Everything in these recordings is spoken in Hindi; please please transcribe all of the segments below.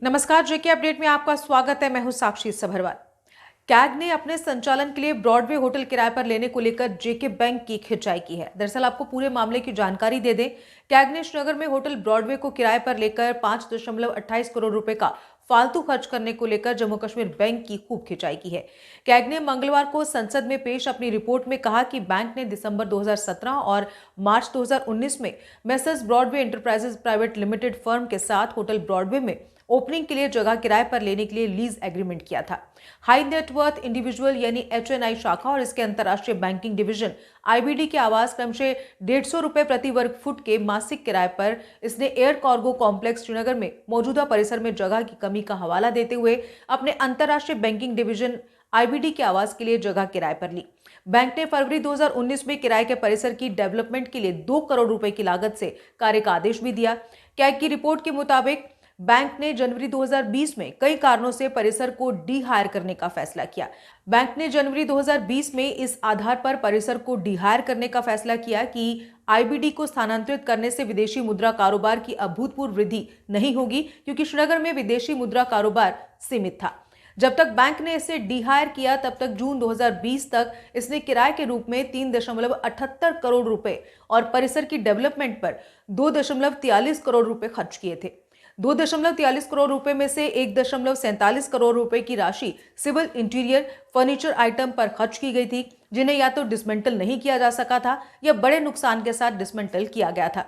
नमस्कार, जेके अपडेट में आपका स्वागत है। मैं हूं साक्षी सभरवाल। कैग ने अपने संचालन के लिए ब्रॉडवे होटल किराए पर लेने को लेकर जेके बैंक की खिंचाई की है। दरअसल आपको पूरे मामले की जानकारी दे दें, कैग ने श्रीनगर में होटल ब्रॉडवे को किराए पर लेकर 5.28 करोड़ रुपए का फालतू खर्च करने को लेकर जम्मू कश्मीर बैंक की खूब खिंचाई की है। कैग ने मंगलवार को संसद में पेश अपनी रिपोर्ट में कहा कि बैंक ने दिसंबर 2017 और मार्च 2019 में messrs Broadway enterprises private limited firm के साथ होटल ब्रॉडवे में ओपनिंग के लिए जगह किराए पर लेने के लिए लीज एग्रीमेंट किया था। हाई नेटवर्थ इंडिविजुअल यानी HNI शाखा और इसके अंतर्राष्ट्रीय बैंकिंग डिवीजन IBD के आवास क्रमशः 150 रुपए प्रति वर्ग फुट के मासिक किराए पर इसने एयर कार्गो कॉम्प्लेक्स श्रीनगर में मौजूदा परिसर में जगह की कमी का हवाला देते हुए अपने अंतर्राष्ट्रीय बैंकिंग डिवीजन IBD के आवास के लिए जगह किराए पर ली। बैंक ने फरवरी 2019 में किराए के परिसर की डेवलपमेंट के लिए 2 करोड़ रुपए की लागत से कार्य का आदेश भी दिया। कैग की रिपोर्ट के मुताबिक बैंक ने जनवरी 2020 में कई कारणों से परिसर को डी हायर करने का फैसला किया। बैंक ने जनवरी 2020 में इस आधार पर परिसर को डी हायर करने का फैसला किया कि IBD को स्थानांतरित करने से विदेशी मुद्रा कारोबार की अभूतपूर्व वृद्धि नहीं होगी, क्योंकि श्रीनगर में विदेशी मुद्रा कारोबार सीमित था। जब तक बैंक ने इसे डी हायर किया, तब तक जून 2020 तक इसने किराए के रूप में 3.78 करोड़ रुपए और परिसर की डेवलपमेंट पर 2.43 करोड़ रुपए खर्च किए थे। 2.43 करोड़ रुपए में से 1.47 करोड़ रुपए की राशि सिविल इंटीरियर फर्नीचर आइटम पर खर्च की गई थी, जिन्हें या तो डिसमेंटल नहीं किया जा सका था या बड़े नुकसान के साथ डिसमेंटल किया गया था।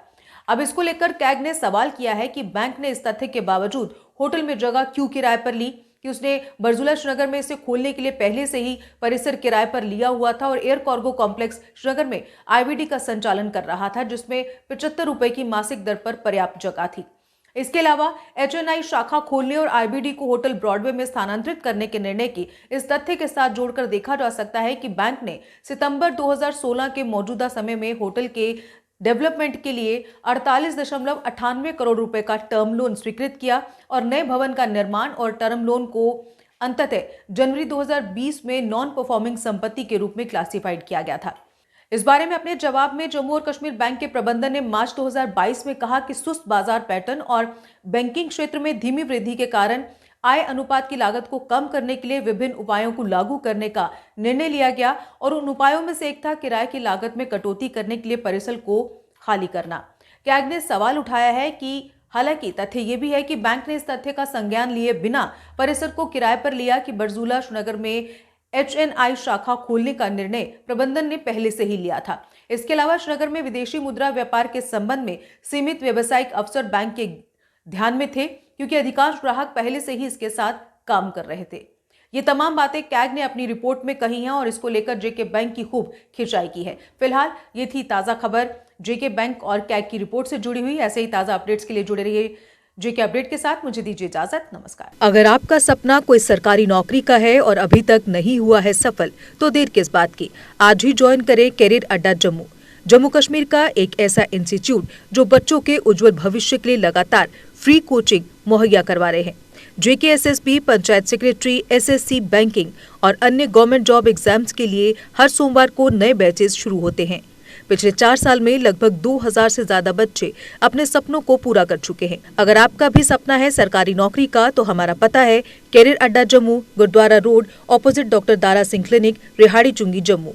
अब इसको लेकर कैग ने सवाल किया है कि बैंक ने इस तथ्य के बावजूद होटल में जगह क्यों किराए पर ली कि उसने बरजुला श्रीनगर में इसे खोलने के लिए पहले से ही परिसर किराए पर लिया हुआ था और एयर कार्गो कॉम्प्लेक्स श्रीनगर में IBD का संचालन कर रहा था, जिसमें 75 रुपए की मासिक दर पर पर्याप्त जगह थी। इसके अलावा HNI शाखा खोलने और IBD को होटल ब्रॉडवे में स्थानांतरित करने के निर्णय की इस तथ्य के साथ जोड़कर देखा जा सकता है कि बैंक ने सितंबर 2016 के मौजूदा समय में होटल के डेवलपमेंट के लिए 48.98 करोड़ रुपए का टर्म लोन स्वीकृत किया और नए भवन का निर्माण और टर्म लोन को अंततः जनवरी 2020 में नॉन परफॉर्मिंग संपत्ति के रूप में क्लासिफाइड किया गया था। इस बारे में अपने जवाब में जम्मू और कश्मीर बैंक के प्रबंधन ने मार्च 2022 में कहा कि सुस्त बाजार पैटर्न और बैंकिंग क्षेत्र में धीमी वृद्धि के कारण आय अनुपात की लागत को कम करने के लिए विभिन्न उपायों को लागू करने का निर्णय लिया गया और उन उपायों में से एक था किराए की लागत में कटौती करने के लिए परिसर को खाली करना। कैग ने सवाल उठाया है कि हालांकि तथ्य ये भी है कि बैंक ने इस तथ्य का संज्ञान लिए बिना परिसर को किराए पर लिया कि बरजुला श्रीनगर में HNI शाखा खोलने का निर्णय प्रबंधन ने पहले से ही लिया था। इसके अलावा श्रीनगर में विदेशी मुद्रा व्यापार के संबंध में सीमित व्यावसायिक अवसर बैंक के ध्यान में थे, क्योंकि अधिकांश ग्राहक पहले से ही इसके साथ काम कर रहे थे। ये तमाम बातें कैग ने अपनी रिपोर्ट में कही हैं और इसको लेकर जेके बैंक की खूब खिंचाई की है। फिलहाल ये थी ताजा खबर जेके बैंक और कैग की रिपोर्ट से जुड़ी हुई। ऐसे ही ताजा अपडेट्स के लिए जुड़े रहिए जेके अपडेट के साथ। मुझे दीजिए इजाजत। नमस्कार। अगर आपका सपना कोई सरकारी नौकरी का है और अभी तक नहीं हुआ है सफल, तो देर किस बात की। आज ही ज्वाइन करें कैरियर अड्डा जम्मू। जम्मू कश्मीर का एक ऐसा इंस्टीट्यूट जो बच्चों के उज्जवल भविष्य के लिए लगातार फ्री कोचिंग मुहैया करवा रहे हैं। जेके SSB, panchayat secretary, SSC, banking और अन्य गवर्नमेंट जॉब एग्जाम्स के लिए हर सोमवार को नए बैचेस शुरू होते हैं। पिछले 4 साल में लगभग 2000 से ज्यादा बच्चे अपने सपनों को पूरा कर चुके हैं। अगर आपका भी सपना है सरकारी नौकरी का, तो हमारा पता है career Adda Jammu, Gurudwara road, opposite doctor Dara Singh clinic, Rehari Chungi, Jammu.